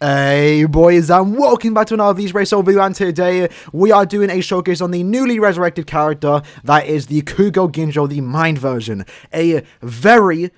Hey boys, and welcome back to another Bleach video, and today we are doing a showcase on the newly resurrected character that is the BANKAI Ginjo, the Mind version. A very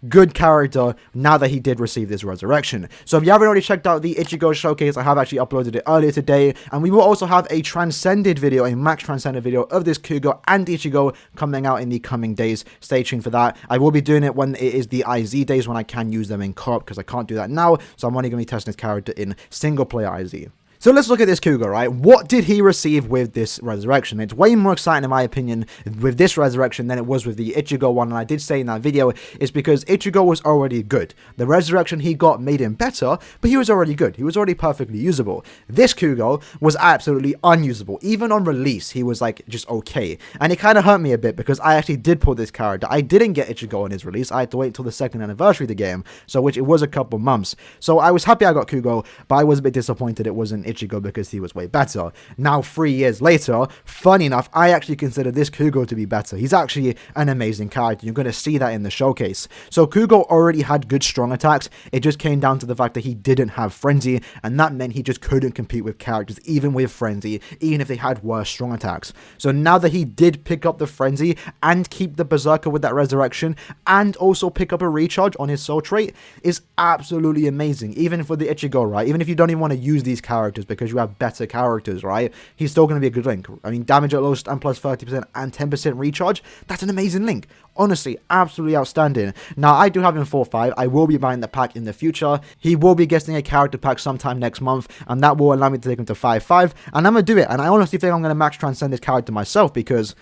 good character now that he did receive this resurrection. So if you haven't already checked out the Ichigo showcase, I have actually uploaded it earlier today, and we will also have a transcended video, a max transcended video of this Kugo and Ichigo coming out in the coming days. Stay tuned for that. I will be doing it when it is the IZ days, when I can use them in co-op, because I can't do that now, so I'm only going to be testing this character in single player IZ. So let's look at this Kugo, right? What did he receive with this resurrection? It's way more exciting, in my opinion, with this resurrection than it was with the Ichigo one. And I did say in that video, is because Ichigo was already good. The resurrection he got made him better, but he was already good. He was already perfectly usable. This Kugo was absolutely unusable. Even on release, he was like just okay. And it kind of hurt me a bit because I actually did pull this character. I didn't get Ichigo on his release. I had to wait till the second anniversary of the game, so which it was a couple months. So I was happy I got Kugo, but I was a bit disappointed it wasn't Ichigo because he was way better. Now 3 years later, funny enough, I actually consider this Kugo to be better. He's actually an amazing character. You're going to see that in the showcase. So Kugo already had good strong attacks. It just came down to the fact that he didn't have Frenzy, and that meant he just couldn't compete with characters even with Frenzy, even if they had worse strong attacks. So now that he did pick up the Frenzy and keep the Berserker with that resurrection and also pick up a recharge on his soul trait is absolutely amazing. Even for the Ichigo, right? Even if you don't even want to use these characters because you have better characters, right? He's still going to be a good link. I mean, damage at lowest and plus 30% and 10% recharge. That's an amazing link. Honestly, absolutely outstanding. Now, I do have him 4-5. I will be buying the pack in the future. He will be getting a character pack sometime next month, and that will allow me to take him to 5-5, and I'm going to do it. And I honestly think I'm going to max transcend this character myself because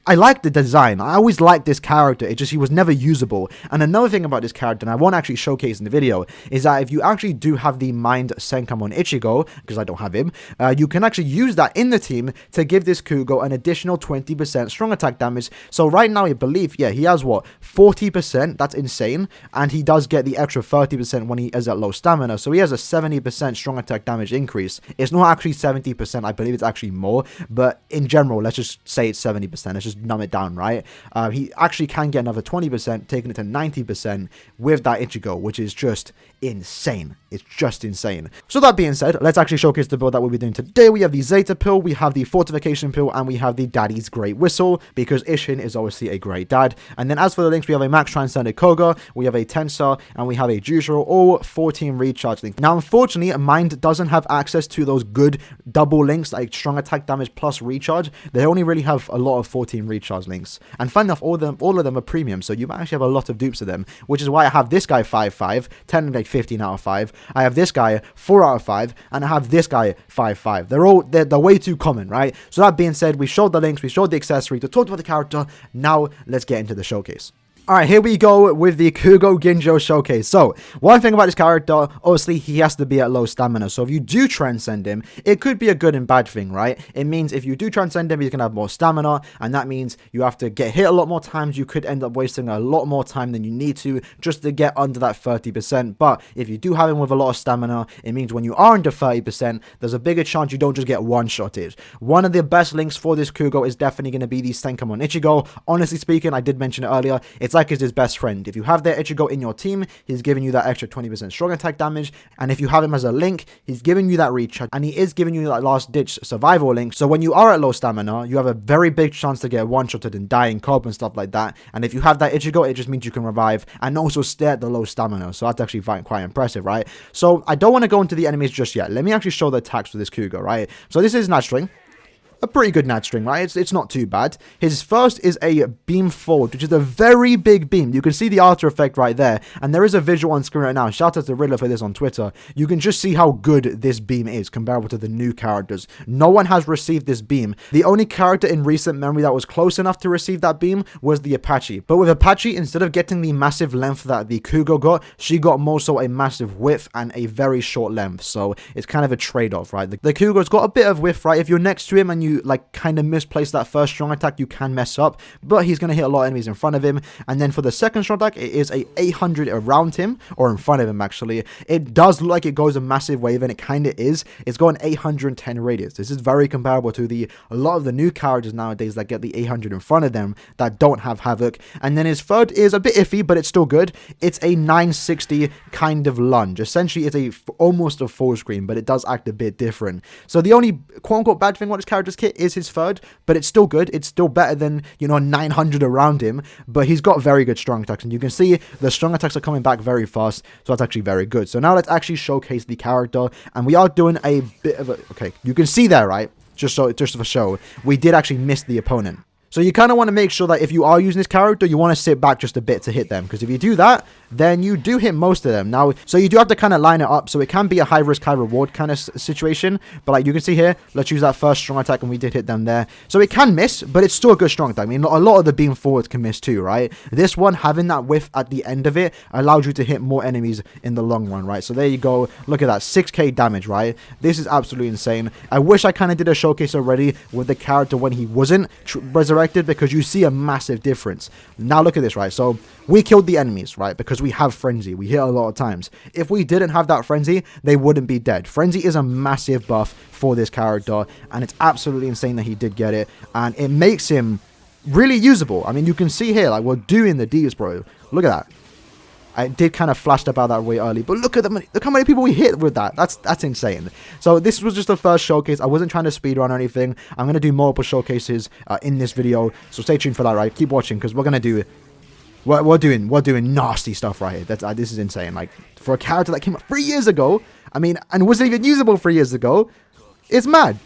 I like the design. I always liked this character. It's just he was never usable. And another thing about this character, and I won't actually showcase in the video, is that if you actually do have the Mind Senkamon Ichigo, because I don't have him, you can actually use that in the team to give this Kugo an additional 20% strong attack damage. So right now, I believe, yeah, he has what? 40%. That's insane. And he does get the extra 30% when he is at low stamina. So he has a 70% strong attack damage increase. It's not actually 70%. I believe it's actually more. But in general, let's just say it's 70%. Let's just numb it down, right? He actually can get another 20%, taking it to 90% with that Ichigo, which is just insane. It's just insane. So that being said, let's actually showcase the build that we'll be doing today. We have the Zeta pill, we have the Fortification pill, and we have the Daddy's Great Whistle, because Ishin is obviously a great dad. And then as for the links, we have a Max Transcended Koga, we have a Tensor, and we have a Jujuro, all 14 recharge links. Now, unfortunately, Mind doesn't have access to those good double links, like strong attack damage plus recharge. They only really have a lot of 14 recharge links. And fun enough, all of them are premium, so you might actually have a lot of dupes of them, which is why I have this guy 5-5, technically 15 out of 5. I have this guy 4 out of 5, and I have this guy 5-5. They're way too common, right? So that being said, we showed the links, we showed the accessory, we talked about the character. Now let's get into the showcase. Alright, here we go with the BANKAI Ginjo showcase. So, one thing about this character, obviously, he has to be at low stamina. So, if you do transcend him, it could be a good and bad thing, right? It means if you do transcend him, he's going to have more stamina, and that means you have to get hit a lot more times. You could end up wasting a lot more time than you need to just to get under that 30%. But if you do have him with a lot of stamina, it means when you are under 30%, there's a bigger chance you don't just get one-shotted. One of the best links for this Kugo is definitely going to be the Senkamon Ichigo. Honestly speaking, I did mention it earlier, it's like his best friend. If you have their Ichigo in your team, he's giving you that extra 20% strong attack damage, and if you have him as a link, he's giving you that recharge, and he is giving you that last ditch survival link. So when you are at low stamina, you have a very big chance to get one-shotted and die in cob and stuff like that. And if you have that Ichigo, it just means you can revive and also stay at the low stamina. So that's actually quite impressive, right? So I don't want to go into the enemies just yet. Let me actually show the attacks for this Kugo, right? So this is Nat String. A pretty good nat string, right? It's not too bad. His first is a beam forward, which is a very big beam. You can see the after effect right there, and there is a visual on screen right now. Shout out to Riddler for this on Twitter. You can just see how good this beam is comparable to the new characters. No one has received this beam. The only character in recent memory that was close enough to receive that beam was the Apache. But with Apache, instead of getting the massive length that the Kugo got, she got more so a massive width and a very short length. So it's kind of a trade-off, right? The Kugo's got a bit of width, right? If you're next to him and you like kind of misplace that first strong attack, you can mess up, but he's going to hit a lot of enemies in front of him. And then for the second strong attack, it is a 800 around him, or in front of him actually. It does look like it goes a massive wave, and it kind of is. It's got an 810 radius. This is very comparable to a lot of the new characters nowadays that get the 800 in front of them that don't have Havoc. And then his third is a bit iffy, but it's still good. It's a 960 kind of lunge. Essentially, it's almost a full screen, but it does act a bit different. So the only quote-unquote bad thing about this character's kit is his third, but it's still good. It's still better than, 900 around him, but he's got very good strong attacks, and you can see the strong attacks are coming back very fast, so that's actually very good. So now let's actually showcase the character, and we are doing a bit of a... Okay, you can see there, right? Just for show, we did actually miss the opponent. So you kind of want to make sure that if you are using this character, you want to sit back just a bit to hit them. Because if you do that, then you do hit most of them. Now, so you do have to kind of line it up. So it can be a high risk, high reward kind of situation. But like you can see here, let's use that first strong attack and we did hit them there. So it can miss, but it's still a good strong attack. I mean, a lot of the beam forwards can miss too, right? This one, having that whiff at the end of it, allows you to hit more enemies in the long run, right? So there you go. Look at that, 6k damage, right? This is absolutely insane. I wish I kind of did a showcase already with the character when he wasn't resurrected, because you see a massive difference. Now look at this, right? So we killed the enemies, right? Because we have Frenzy. We hit a lot of times. If we didn't have that Frenzy, they wouldn't be dead. Frenzy is a massive buff for this character, and it's absolutely insane that he did get it, and it makes him really usable. I mean, you can see here, like, we're doing the deeds, bro. Look at that. I did kind of flashed about that way early, but look how many people we hit with that. That's insane. So this was just the first showcase. I wasn't trying to speedrun or anything. I'm going to do multiple showcases in this video, so stay tuned for that, right? Keep watching, because we're going to do... We're doing nasty stuff right here. This is insane. Like, for a character that came out 3 years ago, I mean, and wasn't even usable 3 years ago, it's mad.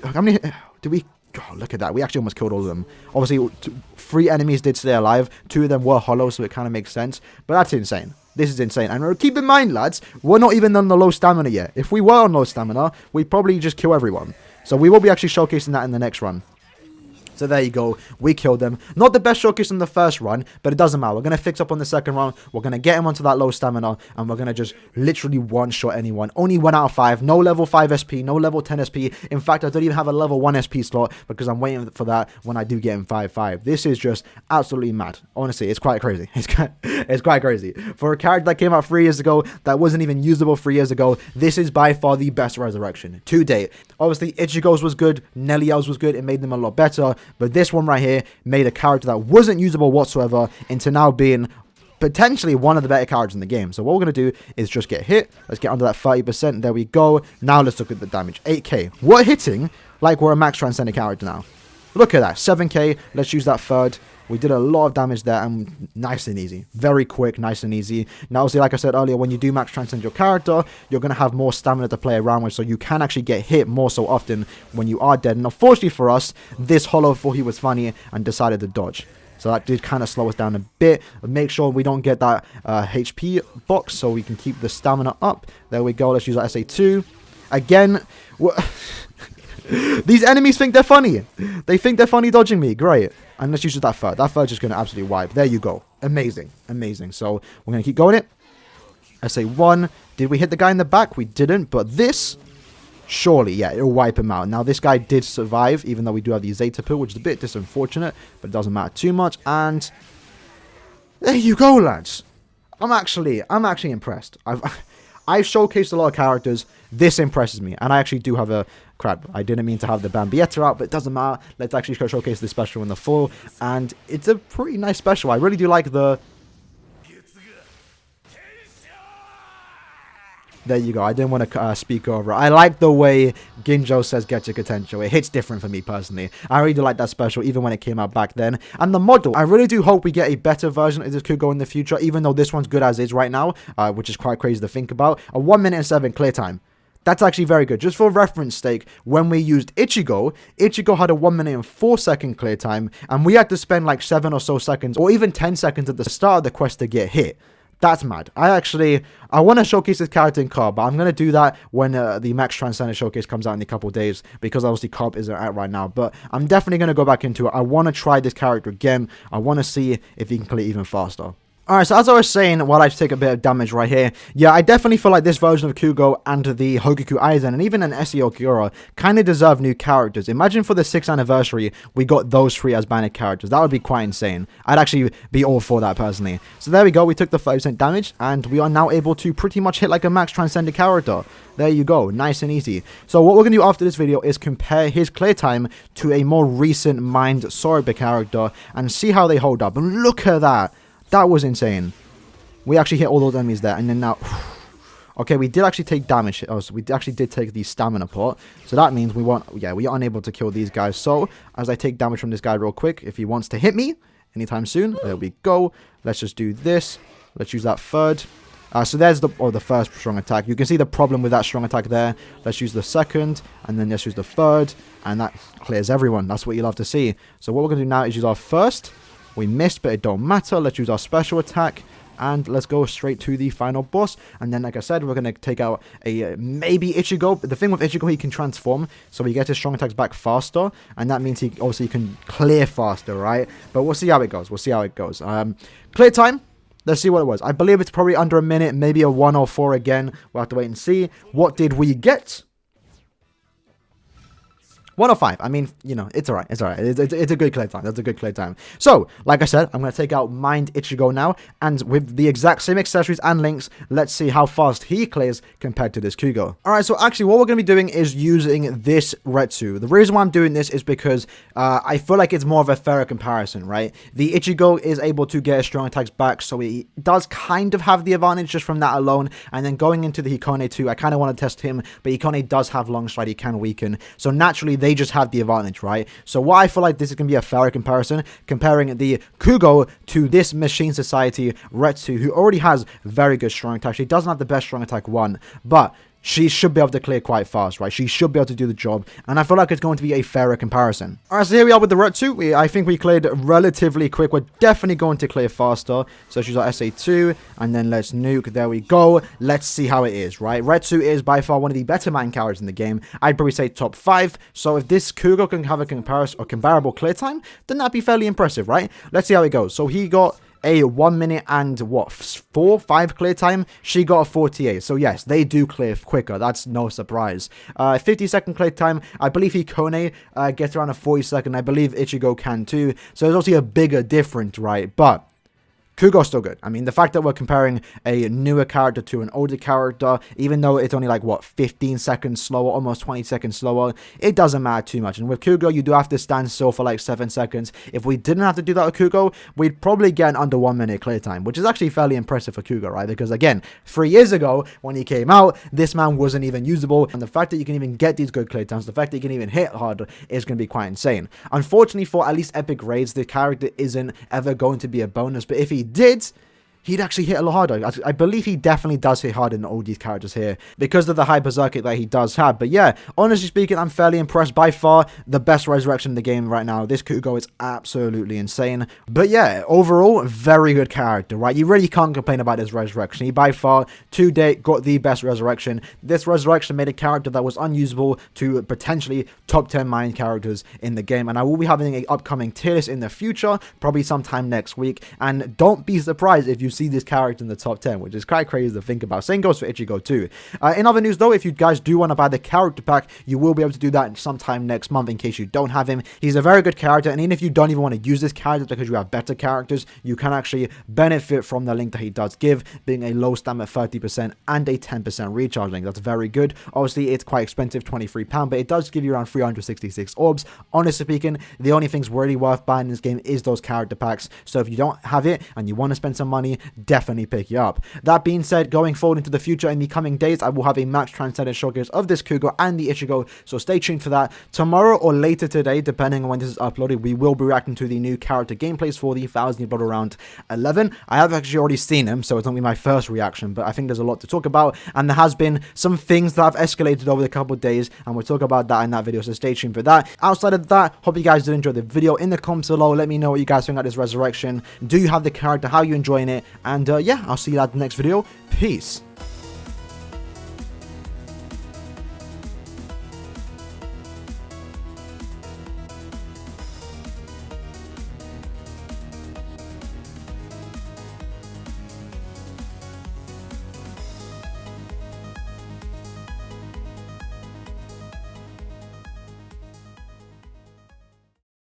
How many... Did we... Oh, look at that. We actually almost killed all of them. Obviously, 3 enemies did stay alive. 2 of them were hollow, so it kind of makes sense. But that's insane. This is insane. And keep in mind, lads, we're not even on the low stamina yet. If we were on low stamina, we'd probably just kill everyone. So we will be actually showcasing that in the next run. So there you go. We killed them. Not the best showcase in the first run, but it doesn't matter. We're going to fix up on the second run. We're going to get him onto that low stamina, and we're going to just literally one-shot anyone. Only 1 out of 5. No level 5 SP. No level 10 SP. In fact, I don't even have a level 1 SP slot because I'm waiting for that when I do get him 5-5. This is just absolutely mad. Honestly, it's quite crazy. It's quite crazy. For a character that came out 3 years ago, that wasn't even usable 3 years ago, this is by far the best resurrection to date. Obviously, Ichigo's was good. Neliel's was good. It made them a lot better. But this one right here made a character that wasn't usable whatsoever into now being potentially one of the better characters in the game. So what we're going to do is just get hit. Let's get under that 30%. There we go. Now let's look at the damage. 8k. We're hitting like we're a max transcendent character now. Look at that. 7k. Let's use that third. We did a lot of damage there, and nice and easy. Very quick, nice and easy. Now, obviously, like I said earlier, when you do max transcend your character, you're going to have more stamina to play around with, so you can actually get hit more so often when you are dead. And unfortunately for us, this hollow thought he was funny and decided to dodge. So that did kind of slow us down a bit. Make sure we don't get that HP box so we can keep the stamina up. There we go. Let's use our SA2. Again, these enemies think they're funny. They think they're funny dodging me. Great. And let's use that third. That third's just going to absolutely wipe. There you go. Amazing. Amazing. So we're going to keep going it. SA1. Did we hit the guy in the back? We didn't. But this, surely, yeah, it'll wipe him out. Now, this guy did survive, even though we do have the Zeta pill, which is a bit disunfortunate. But it doesn't matter too much. And there you go, lads. I'm actually impressed. I've showcased a lot of characters. This impresses me. And I actually do have a... Crap, I didn't mean to have the Bambietta out, but it doesn't matter. Let's actually showcase this special in the full. And it's a pretty nice special. I really do like the... There you go. I didn't want to speak over it. I like the way Ginjo says get your potential. It hits different for me personally. I really do like that special, even when it came out back then. And the model, I really do hope we get a better version of this Kugo in the future, even though this one's good as is right now, which is quite crazy to think about. A 1 minute and 7 clear time. That's actually very good. Just for reference sake, when we used Ichigo had a 1 minute and 4 second clear time, and we had to spend like 7 or so seconds, or even 10 seconds at the start of the quest to get hit. That's mad. I want to showcase this character in Cobb, but I'm going to do that when the Max Transcendent Showcase comes out in a couple of days, because obviously Cobb isn't out right now. But I'm definitely going to go back into it. I want to try this character again. I want to see if he can clear even faster. Alright, so as I was saying, while I take a bit of damage right here, yeah, I definitely feel like this version of Kugo and the Hogaku Aizen and even an Esi Okura kind of deserve new characters. Imagine for the 6th anniversary, we got those 3 as banned characters. That would be quite insane. I'd actually be all for that personally. So there we go, we took the 5% damage, and we are now able to pretty much hit like a max transcended character. There you go, nice and easy. So what we're going to do after this video is compare his clear time to a more recent mined Soroba character and see how they hold up. And look at that. That was insane. We actually hit all those enemies there, and then now... Okay, we did actually take damage. Oh, so we actually did take the stamina pot. So that means we want... Yeah, we are unable to kill these guys. So, as I take damage from this guy real quick, if he wants to hit me anytime soon, there we go. Let's just do this. Let's use that third. So there's the first strong attack. You can see the problem with that strong attack there. Let's use the second, and then let's use the third, and that clears everyone. That's what you love to see. So what we're going to do now is use our first. We missed, but it don't matter. Let's use our special attack, and let's go straight to the final boss. And then, like I said, we're going to take out a maybe Ichigo. But the thing with Ichigo, he can transform, so he gets his strong attacks back faster, and that means he obviously can clear faster, right? But we'll see how it goes. We'll see how it goes. Clear time. Let's see what it was. I believe it's probably under a minute, maybe a 104 again. We'll have to wait and see. What did we get? 105. I mean, you know, it's alright. It's alright. It's a good clear time. That's a good clear time. So, like I said, I'm going to take out Mind Ichigo now. And with the exact same accessories and links, let's see how fast he clears compared to this Kugo. Alright, so actually what we're going to be doing is using this Retsu. The reason why I'm doing this is because I feel like it's more of a fairer comparison, right? The Ichigo is able to get his strong attacks back, so he does kind of have the advantage just from that alone. And then going into the Hikone too, I kind of want to test him, but Hikone does have long stride, he can weaken. So naturally, they just have the advantage, right? So what I feel like this is going to be a fairer comparison, comparing the Kugo to this Machine Society Retsu, who already has very good strong attack. She doesn't have the best strong attack 1, but she should be able to clear quite fast, right? She should be able to do the job, and I feel like it's going to be a fairer comparison. Alright, so here we are with the Retsu. I think we cleared relatively quick. We're definitely going to clear faster. So let's use our SA2, and then let's nuke. There we go. Let's see how it is, right? Retsu is by far one of the better man characters in the game. I'd probably say top 5. So if this Kugo can have a comparable clear time, then that'd be fairly impressive, right? Let's see how it goes. So he got a 1 minute and what, 4-5 clear time. She got a 48. So yes, they do clear quicker. That's no surprise. 50-second clear time. I believe Hikone gets around a 40-second. I believe Ichigo can too. So there's obviously a bigger difference, right? But Kugo's still good. I mean, the fact that we're comparing a newer character to an older character, even though it's only like, what, 15 seconds slower, almost 20 seconds slower, it doesn't matter too much. And with Kugo, you do have to stand still for like 7 seconds. If we didn't have to do that with Kugo, we'd probably get an under 1 minute clear time, which is actually fairly impressive for Kugo, right? Because again, 3 years ago, when he came out, this man wasn't even usable. And the fact that you can even get these good clear times, the fact that you can even hit harder is going to be quite insane. Unfortunately, for at least epic raids, the character isn't ever going to be a bonus. But if he did, he'd actually hit a lot harder. I believe he definitely does hit harder than all these characters here because of the high berserker that he does have. But yeah, honestly speaking, I'm fairly impressed. By far the best resurrection in the game right now. This Kugo is absolutely insane. But yeah, overall, very good character, right? You really can't complain about this resurrection. He by far, to date, got the best resurrection. This resurrection made a character that was unusable to potentially top 10 mine characters in the game. And I will be having an upcoming tier list in the future, probably sometime next week. And don't be surprised if you see this character in the top 10, which is quite crazy to think about. Same goes for Ichigo too. In other news though, if you guys do want to buy the character pack, you will be able to do that sometime next month in case you don't have him. He's a very good character, and even if you don't even want to use this character because you have better characters, you can actually benefit from the link that he does give, being a low stamina 30% and a 10% recharge link. That's very good. Obviously, it's quite expensive, £23, but it does give you around 366 orbs. Honestly speaking, the only things really worth buying in this game is those character packs. So if you don't have it and you want to spend some money, definitely pick you up. That being said, going forward into the future in the coming days, I will have a max transcendent showcase of this Kugo and the Ichigo, so stay tuned for that. Tomorrow or later today, depending on when this is uploaded, we will be reacting to the new character gameplays for the 1000 Blood Round 11. I have actually already seen them, so it's not going to be my first reaction, but I think there's a lot to talk about, and there has been some things that have escalated over the couple of days, and we'll talk about that in that video, so stay tuned for that. Outside of that, hope you guys did enjoy the video. In the comments below, let me know what you guys think about this resurrection. Do you have the character? How are you enjoying it? And yeah, I'll see you at the next video. Peace.